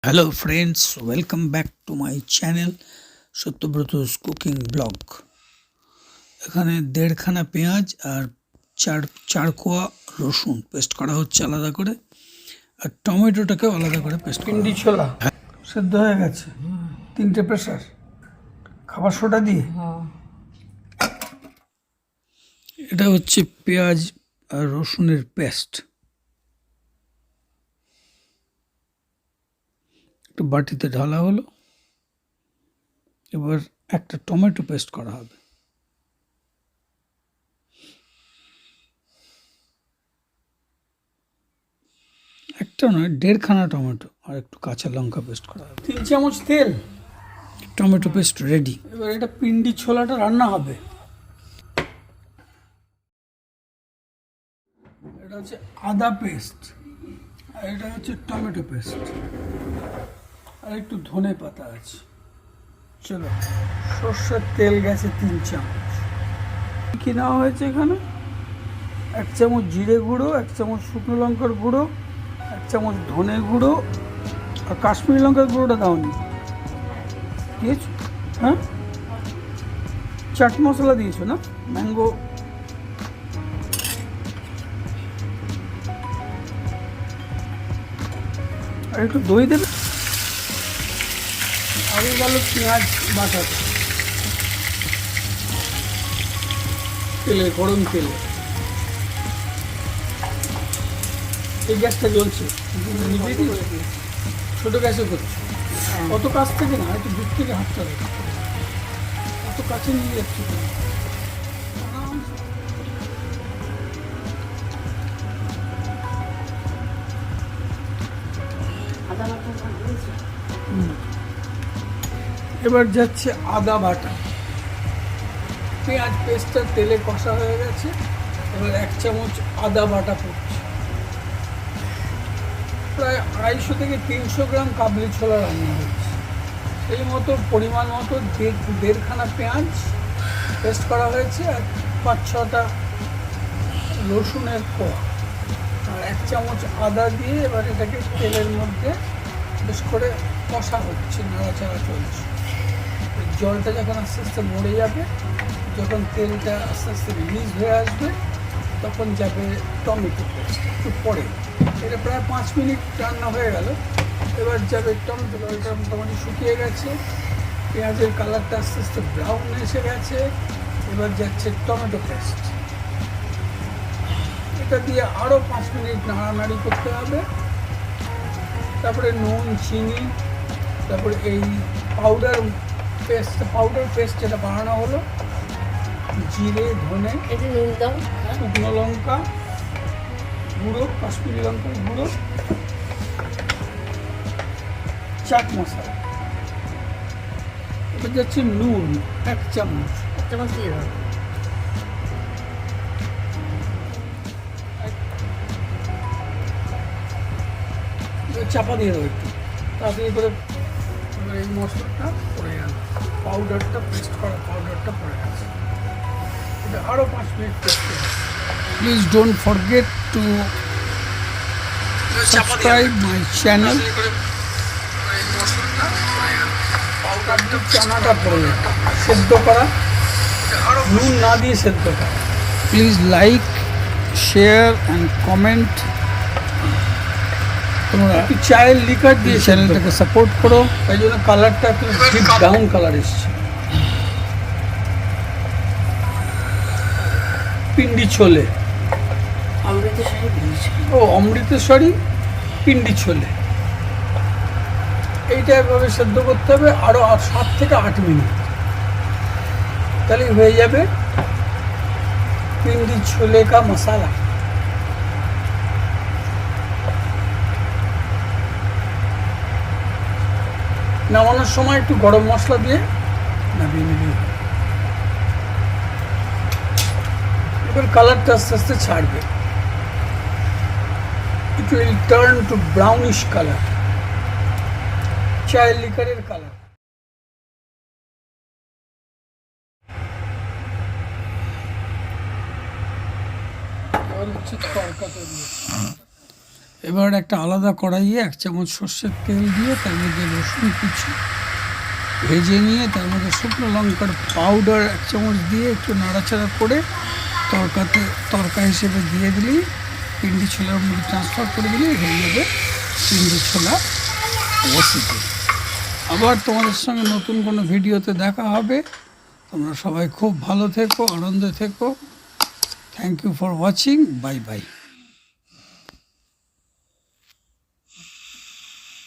Hello friends, welcome back to my channel SATYABRATA'S cooking blog. এখানে দেড়খানা পেঁয়াজ আর চার কোয়া রসুন পেস্ট করা হচ্ছে আলাদা করে, আর টমেটোটাকে আলাদা করে পেস্ট করা। পিন্ডি ছোলা সেদ্ধ হয়ে গেছে, 3টে প্রেসার, খাবার সোডা দিয়ে। এটা হচ্ছে পেঁয়াজ আর রসুনের পেস্ট, একটু বাটিতে ঢালা হলো। এবার একটা টমেটো পেস্ট করা হবে। একটা নয়, দেড়খানা টমেটো আর একটু কাঁচা লঙ্কা পেস্ট করা হবে। 3 চামচ তেল, টমেটো পেস্ট রেডি। এবার এটা পিন্ডি ছোলাটা রান্না হবে। এটা হচ্ছে আদা পেস্ট, আর এটা হচ্ছে টমেটো পেস্ট, আর একটু ধনে পাতা আছে। চলো, সর্ষের তেল গেছে 3 চামচ। কি নেওয়া হয়েছে এখানে? 1 চামচ জিরে গুঁড়ো, 1 চামচ শুকনো লঙ্কার গুঁড়ো, 1 চামচ ধনে গুঁড়ো, আর কাশ্মীরি লঙ্কার গুঁড়োটা দাওনি, দিয়েছো? হ্যাঁ, চাট মশলা দিয়েছো না? ম্যাঙ্গো। আর একটু দই দেবে। আগে গেল পেঁয়াজ বাটাতে, তেলে, গরম তেলে। এই গ্যাসটা জ্বলছে, ছোট গ্যাসে করছে। অত কাছ থেকে না, একটু দূর থেকে হাতটা রাখে, অত কাছে নিয়ে যাচ্ছে। এবার যাচ্ছে আদা বাটা। পেঁয়াজ পেস্টটা তেলে কষা হয়ে গেছে। এবার 1 চামচ আদা বাটা পড়ছে। প্রায় 250 থেকে 300 গ্রাম কাবলি ছোলা রান্না হচ্ছে। এই মতো পরিমাণ মতো দেড়খানা পেঁয়াজ পেস্ট করা হয়েছে, আর 5-6টা রসুনের কোয়া, আর 1 চামচ আদা দিয়ে এবার এটাকে তেলের মধ্যে বেশ করে কষা হচ্ছে, নাড়াচাড়া চলছে। জলটা যখন আস্তে আস্তে মরে যাবে, যখন তেলটা আস্তে আস্তে রিলিজ হয়ে আসবে, তখন যাবে টমেটো পেস্ট একটু পরে। এটা প্রায় 5 মিনিট রান্না হয়ে গেল। এবার যাবে টমেটো। জলটা মোটামুটি শুকিয়ে গেছে, পেঁয়াজের কালারটা আস্তে আস্তে ব্রাউন এসে গেছে। এবার যাচ্ছে টমেটো পেস্ট। এটা দিয়ে আরও 5 মিনিট নাড়ানাড়ি করতে হবে। তারপরে নুন, চিনি, তারপরে এই পাউডার পেস্ট যেটা বানানো হলো, জিরে, ধনে, শুকনো লঙ্কা গুঁড়ো, কাশ্মীরি লঙ্কার গুঁড়ো, চাট মশলা। এবার যাচ্ছে নুন 1 চামচ। দিয়ে দাও। চাপা দিয়ে দেবো একটু তাড়াতাড়ি করে। এই মশলাটা পড়ে গেল, পাউডারটা পেস্ট করা পাউডারটা পড়ে গেছে। এটা আরও 5 মিনিট পেস্ট করবে। Please don't forget to subscribe my channel. চানাটা পড়ে সেদ্ধ করা, নুন না দিয়ে সেদ্ধ করা। Please like, share and comment. তোমরা একটু চায়ের লিকার দিয়ে চ্যানেলটাকে সাপোর্ট করো। তাই জন্য কালারটা একটু ডিপ ব্রাউন কালার এসছে। পিন্ডি ছোলে, অমৃতসরী পিন্ডি ছোলে, এইটা এভাবে সেদ্ধ করতে হবে আরও 7 থেকে 8 মিনিট। তাহলে হয়ে যাবে পিন্ডি ছোলে কা মশালা। নামানোর সময় একটু গরম মশলা দিয়ে নামিয়ে নিবি। এবার কালারটা আস্তে আস্তে ছাড়বে, it will turn to brownish colour, চায়ের লিকারের কালার। হচ্ছে তরকা তৈরি। এবার একটা আলাদা কড়াইয়ে 1 চামচ সর্ষের তেল দিয়ে তার মধ্যে রসুন কুচি ভেজে নিয়ে তার মধ্যে শুকনো লঙ্কার পাউডার 1 চামচ দিয়ে একটু নাড়াচাড়া করে তড়কা হিসেবে দিয়ে দিলেই পিন্ডি ছোলার মধ্যে ট্রান্সফার করে দিলেই হয়ে যাবে পিন্ডি ছোলা রেসিপি। আবার তোমাদের সঙ্গে নতুন কোনো ভিডিওতে দেখা হবে। তোমরা সবাই খুব ভালো থেকো, আনন্দে থেকো। Thank you for watching. Bye by.